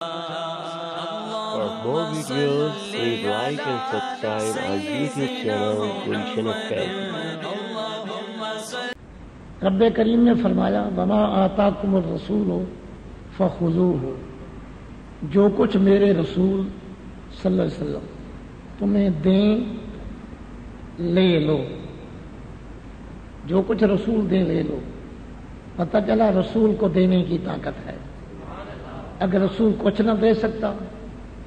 For more videos, please like and subscribe our YouTube channel Gulshan Academy. رب کریم نے فرمایا وما آتاکم الرسول فخذوہ، جو کچھ میرے رسول صلی اللہ علیہ وسلم تمہیں دیں لے لو، جو کچھ رسول دیں لے لو۔ پتہ چلا رسول کو دینے کی طاقت ہے۔ اگر رسول کچھ نہ دے سکتا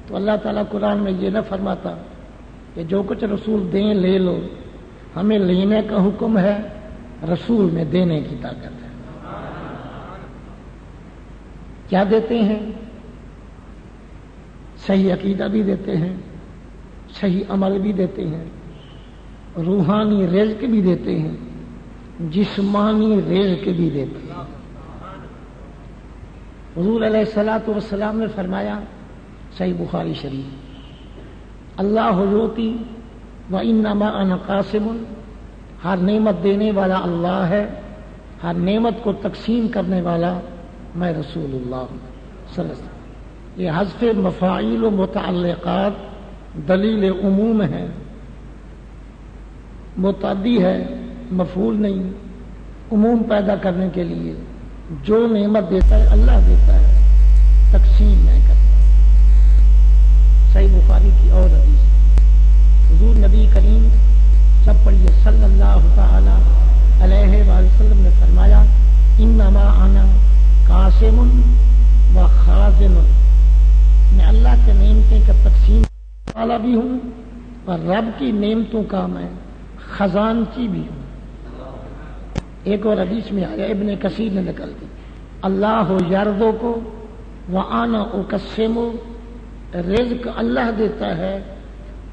تو اللہ تعالیٰ قرآن میں یہ نہ فرماتا کہ جو کچھ رسول دیں لے لو۔ ہمیں لینے کا حکم ہے، رسول میں دینے کی طاقت ہے۔ کیا دیتے ہیں؟ صحیح عقیدہ بھی دیتے ہیں، صحیح عمل بھی دیتے ہیں، روحانی رزق بھی دیتے ہیں، جسمانی رزق بھی دیتے ہیں۔ حضور علیہ الصلوۃ والسلام نے فرمایا، صحیح بخاری شریف، اللہ یعطی وانما انا قاسم، ہر نعمت دینے والا اللہ ہے، ہر نعمت کو تقسیم کرنے والا میں رسول اللہ ہوں صلی اللہ علیہ وسلم۔ یہ حذف مفاعیل و متعلقات دلیل عموم ہے، متعدی ہے، مفعول نہیں، عموم پیدا کرنے کے لیے۔ جو نعمت دیتا ہے اللہ دیتا ہے، تقسیم نہیں کرتا۔ صحیح بخاری کی اور حدیث، حضور نبی کریم سب پڑھیے صلی اللہ تعالی علیہ وآلہ وسلم نے فرمایا، انما انا قاسم و خازن، میں اللہ کے نعمتیں کا تقسیم والا بھی ہوں اور رب کی نعمتوں کا میں خزانچی بھی ہوں۔ ایک اور حدیث میں آیا، ابن کثیر نے نقل دی، اللہ یرزق کو وانا اقسم، رزق اللہ دیتا ہے،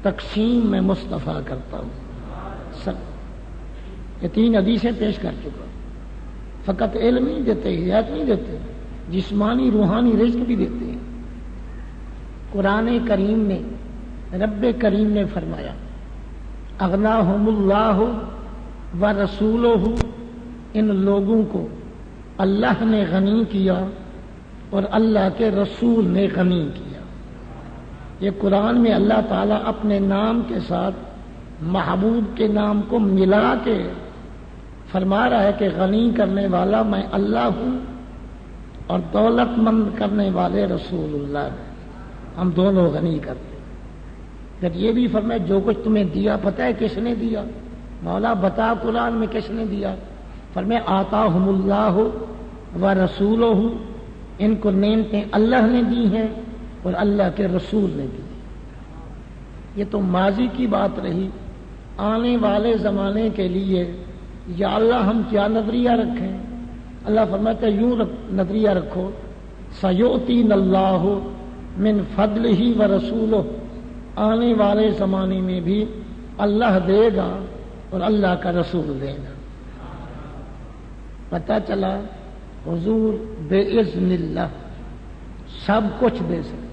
تقسیم میں مصطفیٰ کرتا ہوں۔ یہ تین حدیثیں پیش کر چکا۔ فقط علم نہیں دیتے، ہدایت نہیں دیتے، جسمانی روحانی رزق بھی دیتے ہیں۔ قرآن کریم میں رب کریم نے فرمایا، اغناہم اللہ و رسولہ، ان لوگوں کو اللہ نے غنی کیا اور اللہ کے رسول نے غنی کیا۔ یہ قرآن میں اللہ تعالیٰ اپنے نام کے ساتھ محبوب کے نام کو ملا کے فرما رہا ہے کہ غنی کرنے والا میں اللہ ہوں اور دولت مند کرنے والے رسول اللہ ہیں، ہم دونوں غنی کرتے ہیں۔ جب یہ بھی فرمایا جو کچھ تمہیں دیا پتہ ہے کس نے دیا؟ مولا بتا قرآن میں کس نے دیا؟ فرمایا آتاہم اللہ و رسولہ، ان کو نعمتیں اللہ نے دی ہیں اور اللہ کے رسول نے دی۔ یہ تو ماضی کی بات رہی۔ آنے والے زمانے کے لیے یا اللہ ہم کیا نظریہ رکھیں؟ اللہ فرماتا ہے یوں نظریہ رکھو، سیؤتین اللہ من فضلہ و رسولہ، آنے والے زمانے میں بھی اللہ دے گا اور اللہ کا رسول دے گا۔ پتہ چلا حضور بے اذن اللہ سب کچھ دے سکتے۔